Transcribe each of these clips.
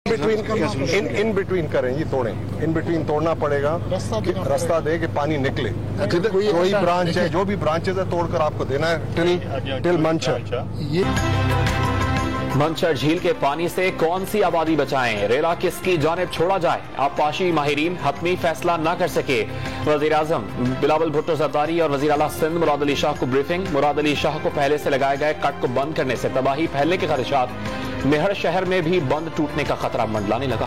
In between करें जी, तोड़ें, in between तोड़ना पड़ेगा, रास्ता दे कि पानी निकले। कोई ब्रांच है, जो भी ब्रांचेज है तोड़कर आपको देना है टिल मंचर झील के पानी से कौन सी आबादी बचाएं, रेला किसकी जानिब छोड़ा जाए, आबपाशी माहिरीन हतमी फैसला न कर सके। वजीर आजम बिलावल भुट्टो जरदारी और वजीर आला सिंध मुराद अली शाह को ब्रीफिंग। मुराद अली शाह को पहले से लगाए गए कट को बंद करने से तबाही फैलने के खदशात। मेहर शहर में भी बंद टूटने का खतरा मंडलाने लगा।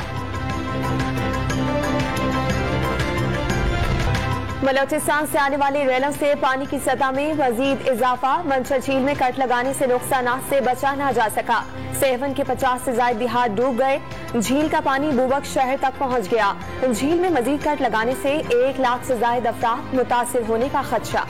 बलोचिस्तान से आने वाली रेलों से पानी की सतह में मजीद इजाफा। मंचर झील में कट लगाने से नुकसानात से बचा न जा सका। सेवन के 50 से ज्यादा देहात डूब गए। झील का पानी बुबक शहर तक पहुंच गया। झील में मजीद कट लगाने से 1 लाख से ज्यादा अफराद मुतासिर होने का खदशा।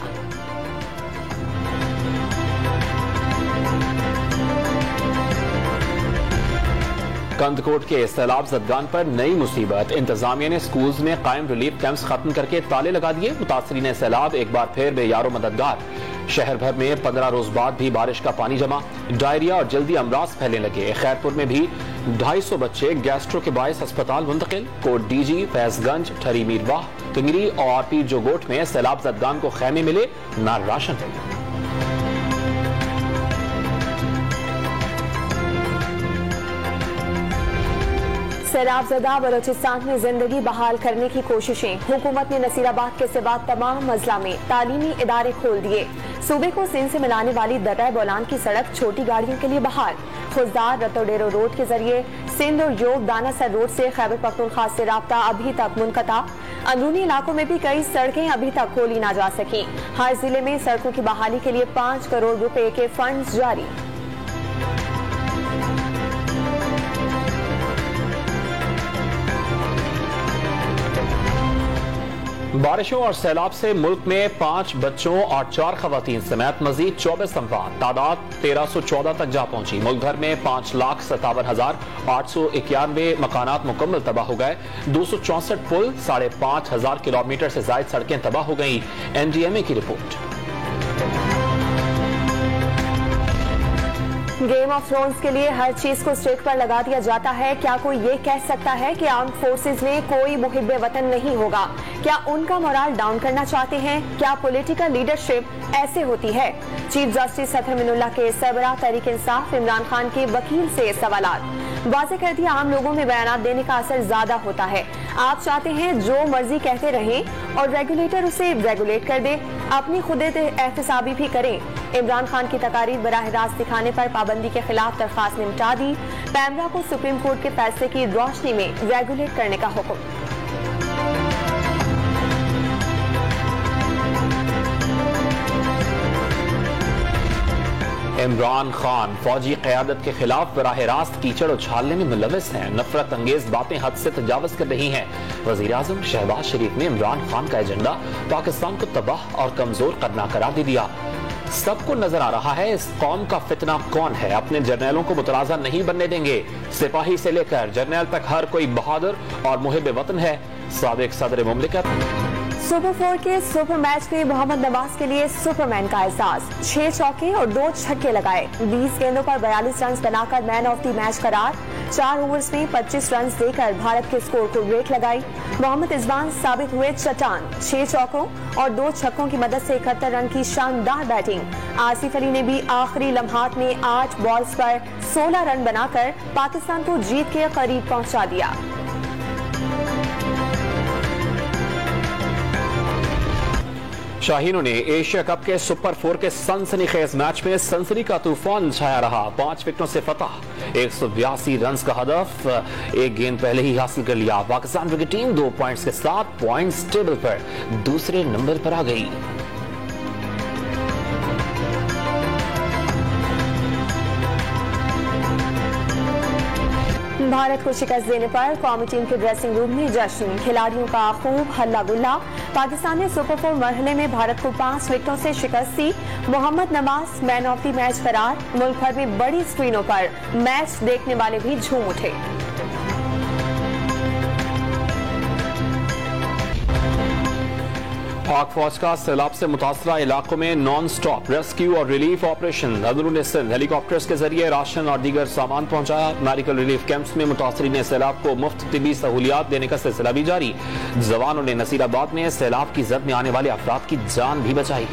कंदकोट के सैलाब जदगान पर नई मुसीबत। इंतजामिया ने स्कूल्स में कायम रिलीफ कैंप्स खत्म करके ताले लगा दिए। मुतासरीन सैलाब एक बार फिर बेयारो मददगार। शहर भर में 15 रोज बाद भी बारिश का पानी जमा। डायरिया और जल्दी अमराज फैलने लगे। खैरपुर में भी 250 बच्चे गैस्ट्रो के बायस अस्पताल मुंतकिल। कोट डीजी, फैजगंज, ठरी मीरवाह, तिंगरी और पीर जोगोट में सैलाब जदगान को खैमे मिले, न राशन। सैलाबज़दा बलोचिस्तान में जिंदगी बहाल करने की कोशिशें। हुकूमत ने नसीराबाद के सिवा तमाम अजला में तालीमी इदारे खोल दिए। सूबे को सिंध से मिलाने वाली दर्रा बोलान की सड़क छोटी गाड़ियों के लिए बहाल। खुजदार रतोडेरो रोड के जरिए सिंध और योग दानासर रोड से खैबर पख्तूनख्वा से राब्ता अभी तक मुनक़ता। अंदरूनी इलाकों में भी कई सड़कें अभी तक खोली ना जा सकी। हर जिले में सड़कों की बहाली के लिए 5 करोड़ रुपए के फंड जारी। बारिशों और सैलाब से मुल्क में 5 बच्चों और 4 खवातीन समेत मजीद 24 अमवात, तादाद 1314 तक जा पहुंची। मुल्क भर में 5,57,891 मकानात मुकम्मल तबाह हो गए। 264 पुल, 5,500 किलोमीटर से ज्यादा सड़कें तबाह हो गई। NDMA की रिपोर्ट। गेम ऑफ थ्रोन्स के लिए हर चीज को स्टेक पर लगा दिया जाता है। क्या कोई ये कह सकता है कि आर्म्ड फोर्सेस में कोई मुहिब्बे वतन नहीं होगा? क्या उनका मोराल डाउन करना चाहते हैं? क्या पॉलिटिकल लीडरशिप ऐसे होती है? चीफ जस्टिस सदर मिनुल्लाह के सरबराह तहरीक इंसाफ इमरान खान के वकील से सवालात। वाज़ेह कर दिया, आम लोगों में बयानात देने का असर ज्यादा होता है। आप चाहते हैं जो मर्जी कहते रहें और रेगुलेटर उसे रेगुलेट कर दे। अपनी खुद एहतसाबी भी करें। इमरान खान की तकारीर बराह रास्त दिखाने पर पाबंदी के खिलाफ दरख्वास्त निपटा दी। पैमरा को सुप्रीम कोर्ट के फैसले की रोशनी में रेगुलेट करने का हुक्म। इमरान खान फौजी क़यादत के खिलाफ बराह रास्त कीचड़ उछालने में मुलविस हैं। नफरत अंगेज बातें हद से तजावज कर रही हैं। वज़ीर आज़म शहबाज शरीफ ने इमरान खान का एजेंडा पाकिस्तान को तबाह और कमजोर करना करार दे दिया। सबको नजर आ रहा है इस कौम का फितना कौन है। अपने जर्नैलों को मुतराजा नहीं बनने देंगे। सिपाही से लेकर जर्नैल तक हर कोई बहादुर और मुहिब वतन है। साबिक सदर मुमलिकत। सुपर 4 के सुपर मैच में मोहम्मद नवाज के लिए सुपरमैन का एहसास। 6 चौके और 2 छक्के लगाए। 20 गेंदों पर 42 रन बनाकर मैन ऑफ द मैच करार। 4 ओवर्स में 25 रन देकर भारत के स्कोर को ब्रेक लगाई। मोहम्मद इजबान साबित हुए चट्टान। 6 चौकों और 2 छक्कों की मदद से 71 रन की शानदार बैटिंग। आसिफ अली ने भी आखिरी लम्हात में 8 बॉल्स पर 16 रन बनाकर पाकिस्तान को जीत के करीब पहुंचा दिया। शाहीनों ने एशिया कप के सुपर 4 के सनसनीखेज मैच में सनसनी का तूफान छाया रहा। 5 विकेटों से फतह। 182 रन का हदफ 1 गेंद पहले ही हासिल कर लिया। पाकिस्तान क्रिकेट टीम 2 पॉइंट्स के साथ पॉइंट्स टेबल पर दूसरे नंबर पर आ गई। भारत को शिकस्त देने पर कौमी टीम के ड्रेसिंग रूम में जश्न। खिलाड़ियों का खूब हल्ला गुल्ला। पाकिस्तान ने सुपर 4 मरहले में भारत को 5 विकेटों से शिकस्त दी। Mohammad Nawaz man of the match करार। मुल्क भर में बड़ी स्क्रीनों पर मैच देखने वाले भी झूम उठे। पाक फौज का सैलाब से मुतासरा इलाकों में नॉन स्टॉप रेस्क्यू और रिलीफ ऑपरेशन। अंदरून सिंध हेलीकॉप्टर्स के जरिए राशन और दीगर सामान पहुंचाया। मेडिकल रिलीफ कैंप्स में मुतासरीन सैलाब को मुफ्त तिबी सहूलियात देने का सिलसिला भी जारी। जवानों ने नसीराबाद में सैलाब की जद में आने वाले अफराद की जान भी बचाई।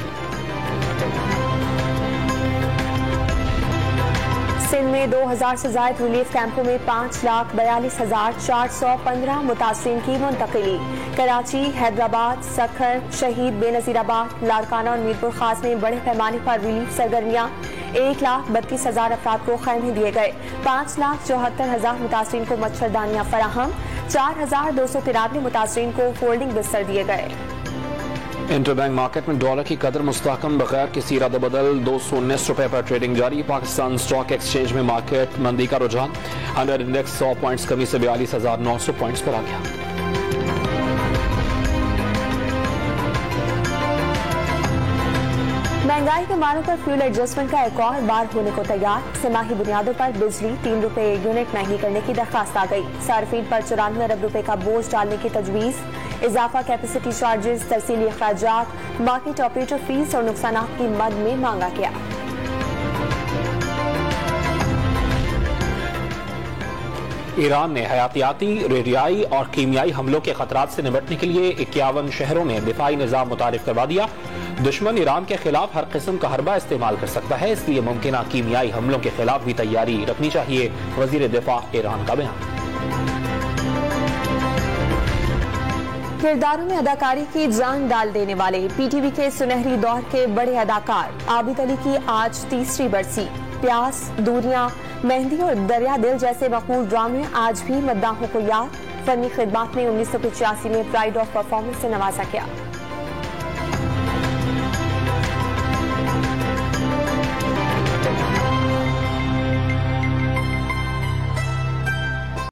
सिंध में 2000 से ज्यादा रिलीफ कैंपों में 5,42,415 मुतासरीन की मुंतकिली। कराची, हैदराबाद, सखर, शहीद, बेनजीराबाद, लाड़काना और मीरपुर खास में बड़े पैमाने पर रिलीफ सरगर्मियां। 1,32,000 अफराद को खैमे दिए गए। 5,74,000 मुतासरीन को मच्छरदानियां फराहम। 4,293 मुतासरीन को फोल्डिंग बिस्तर दिए गए। इंटरबैंक मार्केट में डॉलर की कदर मुस्तहकम बगैर किसी रद्द-बदल 219 रुपए पर ट्रेडिंग जारी। पाकिस्तान स्टॉक एक्सचेंज में मार्केट मंदी का रुझान। अंडर इंडेक्स 100 पॉइंट्स कमी से 42,900 पॉइंट्स पर आ गया। महंगाई के मानों पर फ्यूल एडजस्टमेंट का एक और बार होने को तैयार। तिमाही बुनियादों पर बिजली 3 रुपए यूनिट महंगी करने की दरखास्त आ गई। सार्फिन पर 94 अरब रुपए का बोझ डालने की तजवीज। इजाफा कैपेसिटी चार्जेस, तरसीली अखराजात, मार्केट ऑपरेटर फीस और नुकसान की मद में मांगा गया। ईरान ने हयातियाती, रेडियाई और कीमियाई हमलों के खतरात से निपटने के लिए 51 शहरों में दिफाई निजाम मुतारिफ करवा दिया। दुश्मन ईरान के खिलाफ हर किस्म का हरबा इस्तेमाल कर सकता है, इसलिए मुमकिन कीमियाई हमलों के खिलाफ भी तैयारी रखनी चाहिए। वजीर दिफा ईरान का बयान। किरदारों में अदाकारी की जान डाल देने वाले पीटीवी के सुनहरी दौर के बड़े अदाकार आबिद अली की आज तीसरी बरसी। प्यास, दूरियां, मेहंदी और दरिया दिल जैसे मकबूल ड्रामे आज भी मद्दाहों को याद। फनी खिदमत में 1985 में प्राइड ऑफ परफॉर्मेंस से नवाजा गया।